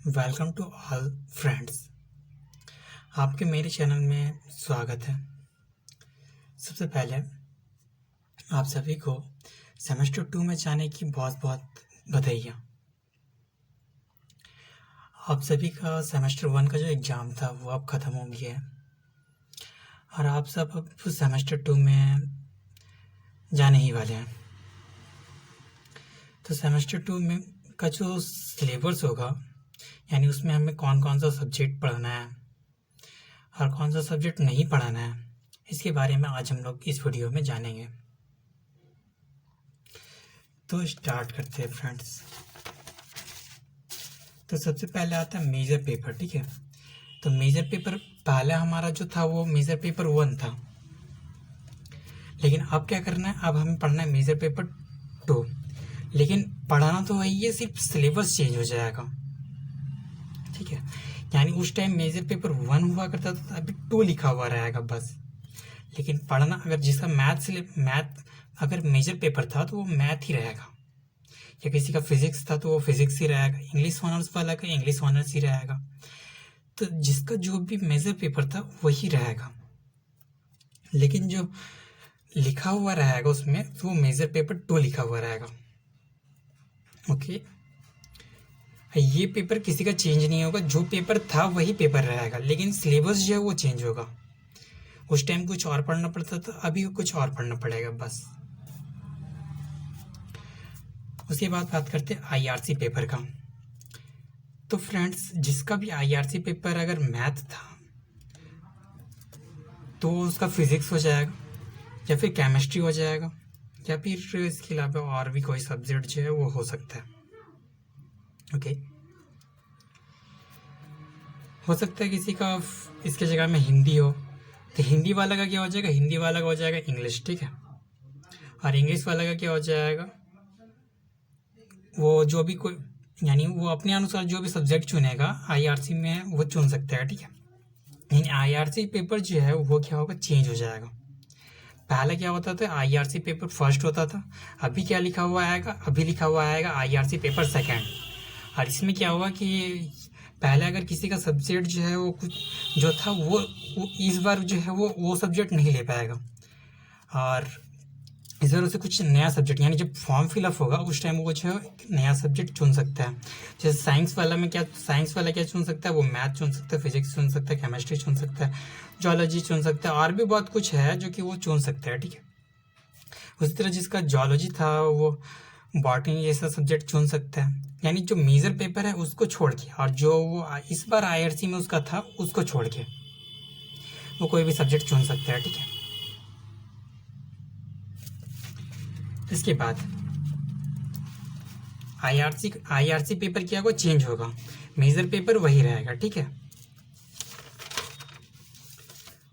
Welcome to all friends. आपके मेरे channel में स्वागत है। सबसे पहले आप सभी को सेमेस्टर 2 में जाने की बहुत बहुत बधाइयाँ। आप सभी का सेमेस्टर 1 का जो एग्ज़ाम था वो अब ख़त्म हो गया है और आप सब अब सेमेस्टर 2 में जाने ही वाले हैं। तो सेमेस्टर 2 में का जो सिलेबस होगा, यानी उसमें हमें कौन कौन सा सब्जेक्ट पढ़ना है और कौन सा सब्जेक्ट नहीं पढ़ाना है, इसके बारे में आज हम लोग इस वीडियो में जानेंगे। तो स्टार्ट करते हैं फ्रेंड्स। तो सबसे पहले आता है मेजर पेपर, ठीक है। तो मेजर पेपर पहला हमारा जो था वो मेजर पेपर 1 था, लेकिन अब क्या करना है, अब हमें पढ़ना है मेजर पेपर 2। लेकिन पढ़ाना तो वही है, सिर्फ सिलेबस चेंज हो जाएगा, ठीक है। यानी उस टाइम मेजर पेपर 1 हुआ करता था, अभी 2 लिखा हुआ रहेगा बस। लेकिन पढ़ना अगर जिसका मैथ अगर मेजर पेपर था तो वो मैथ ही रहेगा, या किसी का फिजिक्स था तो वो फिजिक्स ही रहेगा, इंग्लिश ऑनर्स वाला का इंग्लिश ऑनर्स ही रहेगा। तो जिसका जो भी मेजर पेपर था वही रहेगा, लेकिन जो लिखा हुआ रहेगा उसमें तो वो मेजर पेपर 2 लिखा हुआ रहेगा। ओके, ये पेपर किसी का चेंज नहीं होगा, जो पेपर था वही पेपर रहेगा, लेकिन सिलेबस जो है वो चेंज होगा। उस टाइम कुछ और पढ़ना पड़ता था, अभी कुछ और पढ़ना पड़ेगा बस। उसके बाद बात करते हैं आईआरसी पेपर का। तो फ्रेंड्स, जिसका भी आईआरसी पेपर अगर मैथ था तो उसका फिजिक्स हो जाएगा, या फिर केमिस्ट्री हो जाएगा, या फिर इसके अलावा और भी कोई सब्जेक्ट जो है वो हो सकता है। ओके, हो सकता है किसी का इसके जगह में हिंदी हो, तो हिंदी वाला का क्या हो जाएगा, हिंदी वाला का हो जाएगा इंग्लिश, ठीक है। और इंग्लिश वाला का क्या हो जाएगा, वो जो भी कोई, यानी वो अपने अनुसार जो भी सब्जेक्ट चुनेगा आईआरसी में वो चुन सकता है, ठीक है। लेकिन आईआरसी पेपर जो है वो क्या होगा, चेंज हो जाएगा। पहले क्या होता था, आईआरसी पेपर फर्स्ट होता था, अभी क्या लिखा हुआ आएगा, अभी लिखा हुआ आएगा आईआरसी पेपर सेकंड। और इसमें क्या हुआ कि पहले अगर किसी का सब्जेक्ट जो है वो कुछ जो था वो इस बार जो है वो सब्जेक्ट नहीं ले पाएगा, और इस बार उसे कुछ नया सब्जेक्ट, यानी जब फॉर्म फिलअप होगा उस टाइम वो जो है नया सब्जेक्ट चुन सकता है। जैसे साइंस वाला क्या चुन सकता है, वो मैथ चुन सकता है, फिजिक्स चुन सकता है, केमिस्ट्री चुन सकता है, जोलॉजी चुन सकता है, और भी बहुत कुछ है जो कि वो चुन सकता है, ठीक है। उसी तरह जिसका जोलॉजी था वो बॉटनी जैसा सब्जेक्ट चुन सकता है, यानी जो मेजर पेपर है उसको छोड़ के, और जो वो इस बार आईआरसी में उसका था उसको छोड़ के वो कोई भी सब्जेक्ट चुन सकता है, ठीक है। इसके बाद आईआरसी पेपर क्या होगा, चेंज होगा, मेजर पेपर वही रहेगा, ठीक है।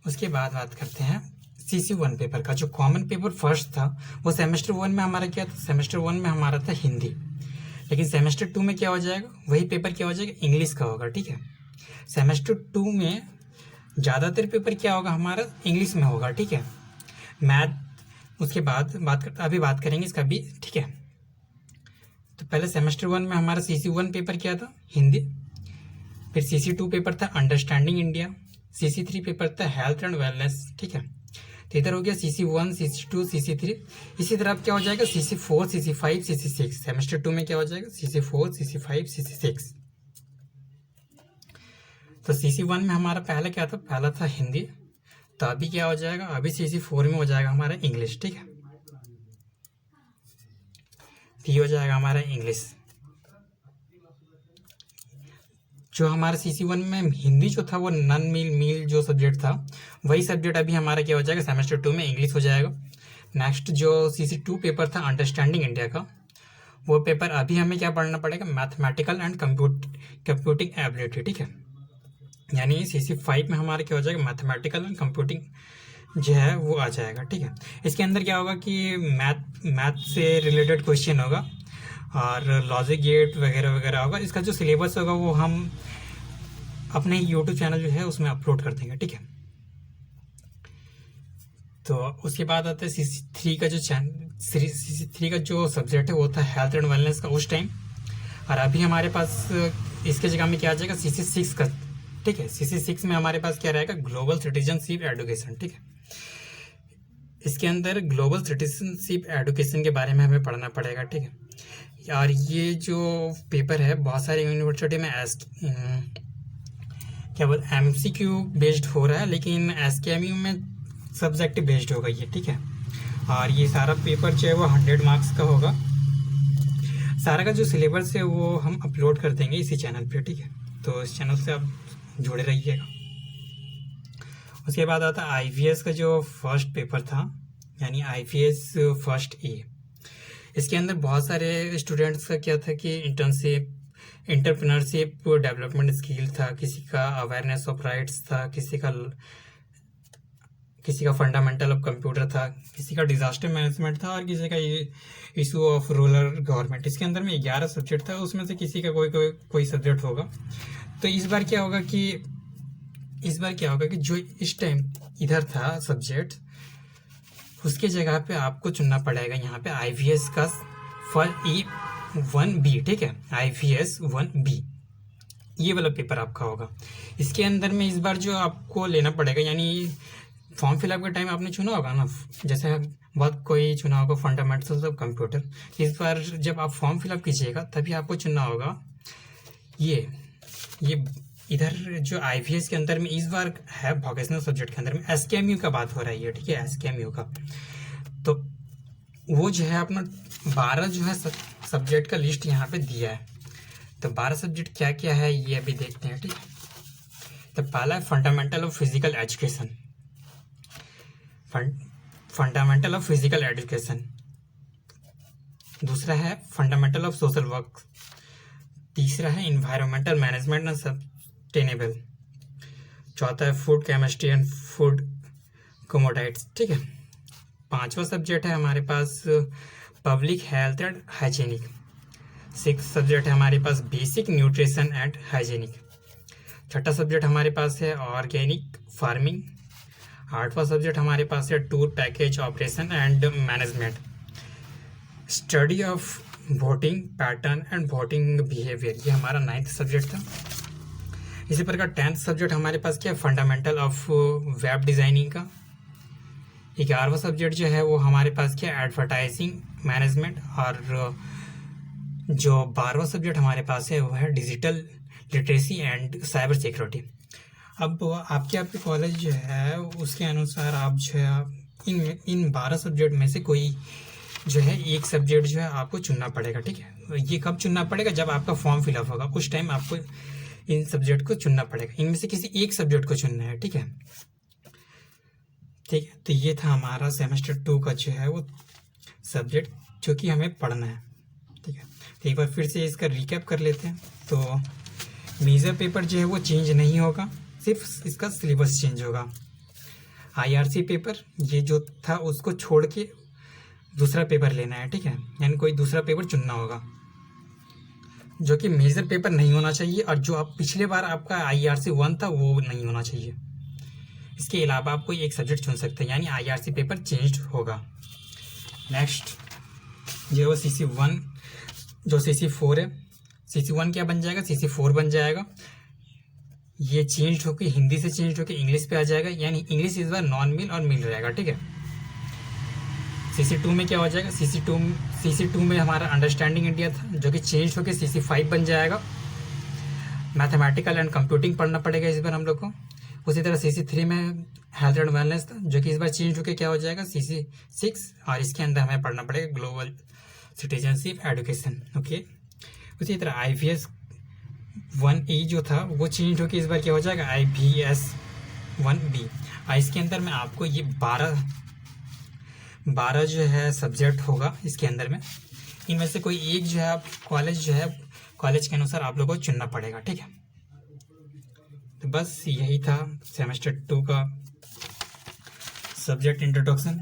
उसके बाद बात करते हैं CC1 पेपर का। जो कॉमन पेपर फर्स्ट था वो सेमेस्टर 1 में हमारा क्या था, सेमेस्टर 1 में हमारा था हिंदी, लेकिन सेमेस्टर 2 में क्या हो जाएगा, वही पेपर क्या हो जाएगा, इंग्लिश का होगा, ठीक है। सेमेस्टर 2 में ज़्यादातर पेपर क्या होगा, हमारा इंग्लिश में होगा, ठीक है। मैथ उसके बाद अभी बात करेंगे इसका भी, ठीक है। तो पहले सेमेस्टर 1 में हमारा CC1 पेपर क्या था, हिंदी। फिर CC2 पेपर था अंडरस्टैंडिंग इंडिया। CC3 पेपर था हेल्थ एंड वेलनेस, ठीक है। तो इधर हो गया CC1, CC2, CC3। इसी तरह अब क्या हो जाएगा, CC4, CC5, CC6। सेमेस्टर 2 में क्या हो जाएगा, CC4, CC5, CC6। तो CC1 में हमारा पहला क्या था, पहला था हिंदी, तो अभी क्या हो जाएगा, अभी CC4 में हो जाएगा हमारा इंग्लिश, ठीक है। ये हो जाएगा हमारा इंग्लिश। जो हमारा CC1 में हिंदी जो था वो नन मील जो सब्जेक्ट था वही सब्जेक्ट अभी हमारा क्या हो जाएगा, सेमेस्टर 2 में इंग्लिश हो जाएगा। नेक्स्ट जो CC2 पेपर था अंडरस्टैंडिंग इंडिया का, वो पेपर अभी हमें क्या पढ़ना पड़ेगा, मैथमेटिकल एंड कंप्यूटिंग एबिलिटी, ठीक है। यानी CC5 में हमारा क्या हो जाएगा, मैथमेटिकल एंड कंप्यूटिंग जो है वो आ जाएगा, ठीक है। इसके अंदर क्या होगा कि मैथ से रिलेटेड क्वेश्चन होगा और लॉजिक गेट वगैरह वगैरह होगा। इसका जो सिलेबस होगा वो हम अपने यूट्यूब चैनल जो है उसमें अपलोड कर देंगे, ठीक है। तो उसके बाद आता है CC3 का जो CC3 का जो सब्जेक्ट है वो था हेल्थ एंड वेलनेस का उस टाइम, और अभी हमारे पास इसके जगह में क्या आ जाएगा CC6 का, ठीक है। CC6 में हमारे पास क्या रहेगा, ग्लोबल सिटीजनशिप एडुकेशन, ठीक है। इसके अंदर ग्लोबल सिटीजनशिप एडुकेशन के बारे में हमें पढ़ना पड़ेगा, ठीक है। और ये जो पेपर है बहुत सारी यूनिवर्सिटी में क्या बोल MCQ बेस्ड हो रहा है, लेकिन SKMU में सब्जेक्ट बेस्ड होगा ये, ठीक है। और ये सारा पेपर जो है वो 100 मार्क्स का होगा। सारा का जो सिलेबस है वो हम अपलोड कर देंगे इसी चैनल पे, ठीक है। तो इस चैनल से आप जुड़े रहिएगा। उसके बाद आता है IVS का जो फर्स्ट पेपर था, यानी IVS फर्स्ट A। इसके अंदर बहुत सारे स्टूडेंट्स का क्या था कि इंटर्नशिप, एंटरप्रेन्योरशिप डेवलपमेंट स्किल था, किसी का अवेयरनेस ऑफ राइट्स था, किसी का फंडामेंटल ऑफ कंप्यूटर था, किसी का डिजास्टर मैनेजमेंट था, और किसी का ये इशू ऑफ रूरल गवर्नमेंट। इसके अंदर में 11 सब्जेक्ट था, उसमें से किसी का कोई सब्जेक्ट होगा। तो इस बार क्या होगा कि जो इस टाइम इधर था सब्जेक्ट, उसके जगह पे आपको चुनना पड़ेगा यहाँ पे IVS का E1B, ठीक है। IVS 1B ये वाला पेपर आपका होगा। इसके अंदर में इस बार जो आपको लेना पड़ेगा, यानी फॉर्म फिलअप के टाइम आपने चुना होगा ना, जैसे बहुत कोई चुना होगा फंडामेंटल्स ऑफ कंप्यूटर। इस बार जब आप फॉर्म फिलअप कीजिएगा तभी आपको चुनना होगा ये इधर जो IVS के अंदर में इस बार है वोकेशनल सब्जेक्ट के अंदर में SKMU का बात हो रही है, ठीक है, SKMU का। तो वो जो है अपना 12 जो है सब्जेक्ट का लिस्ट यहाँ पे दिया है। तो 12 सब्जेक्ट क्या क्या है ये अभी देखते हैं, ठीक है। तो पहला है fundamental of physical education, fundamental of physical education. दूसरा है फंडामेंटल ऑफ सोशल वर्क। तीसरा है इन्वायरमेंटल मैनेजमेंट एंड सस्टेनेबल। चौथा है food chemistry and food commodities, ठीक है। पांचवा सब्जेक्ट है हमारे पास public health and hygienic. 6 subject है हमारे पास बेसिक न्यूट्रिशन एंड हाइजीनिक। छठा सब्जेक्ट हमारे पास है ऑर्गेनिक फार्मिंग। 8वां सब्जेक्ट हमारे पास है tour package operation and management. Study of voting pattern and voting behaviour, ये हमारा 9th सब्जेक्ट था। इसी प्रकार 10th सब्जेक्ट हमारे पास क्या है, फंडामेंटल ऑफ वेब डिजाइनिंग का। 11वां सब्जेक्ट जो है वो हमारे पास क्या है, एडवर्टाइजिंग मैनेजमेंट। और जो 12वां सब्जेक्ट हमारे पास है वो है digital literacy and cyber security. अब आपके कॉलेज जो है उसके अनुसार आप जो है इन 12 सब्जेक्ट में से कोई जो है एक सब्जेक्ट जो है आपको चुनना पड़ेगा, ठीक है। ये कब चुनना पड़ेगा, जब आपका फॉर्म फिलअप होगा उस टाइम आपको इन सब्जेक्ट को चुनना पड़ेगा। इनमें से किसी एक सब्जेक्ट को चुनना है, ठीक है। ठीक है, तो ये था हमारा सेमेस्टर 2 का जो है वो सब्जेक्ट जो कि हमें पढ़ना है, ठीक है। तो एक बार फिर से इसका रिकैप कर लेते हैं। तो मेजर पेपर जो है वो चेंज नहीं होगा, सिर्फ इसका सिलेबस चेंज होगा। IRC पेपर ये जो था उसको छोड़ के दूसरा पेपर लेना है, ठीक है। यानी कोई दूसरा पेपर चुनना होगा जो कि मेजर पेपर नहीं होना चाहिए, और जो आप पिछले बार आपका IRC 1 था वो नहीं होना चाहिए। इसके अलावा आप कोई एक सब्जेक्ट चुन सकते हैं, यानी IRC पेपर चेंज होगा। नेक्स्ट जो CC1 जो CC4 है, CC1 क्या बन जाएगा, CC4 बन जाएगा। ये चेंज होकर हिंदी से चेंज होकर इंग्लिश पे आ जाएगा, यानी इंग्लिश इस बार नॉन मिल और मिल रहेगा, ठीक है। CC2 में क्या हो जाएगा, CC2 में हमारा अंडरस्टैंडिंग इंडिया था जो कि चेंज होकर CC5 बन जाएगा। मैथमेटिकल एंड कंप्यूटिंग पढ़ना पड़ेगा इस बार हम लोग को। उसी तरह CC3 में हेल्थ एंड वेलनेस था जो कि इस बार चेंज होकर क्या हो जाएगा, CC6, और इसके अंदर हमें पढ़ना पड़ेगा ग्लोबल सिटीजनशिप एडुकेशन, ओके। उसी तरह IVS 1E जो था वो चेंज होकर इस बार क्या हो जाएगा, IVS 1B। और इसके अंदर में आपको ये 12 जो है सब्जेक्ट होगा इसके अंदर में। इनमें से कोई एक जो है आप कॉलेज के अनुसार आप लोगों को चुनना पड़ेगा, ठीक है। तो बस यही था सेमेस्टर 2 का सब्जेक्ट इंट्रोडक्शन।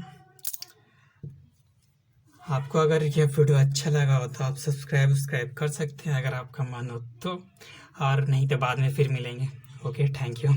आपको अगर यह वीडियो अच्छा लगा हो तो आप सब्सक्राइब कर सकते हैं अगर आपका मन हो तो, और नहीं तो बाद में फिर मिलेंगे। Okay, thank you.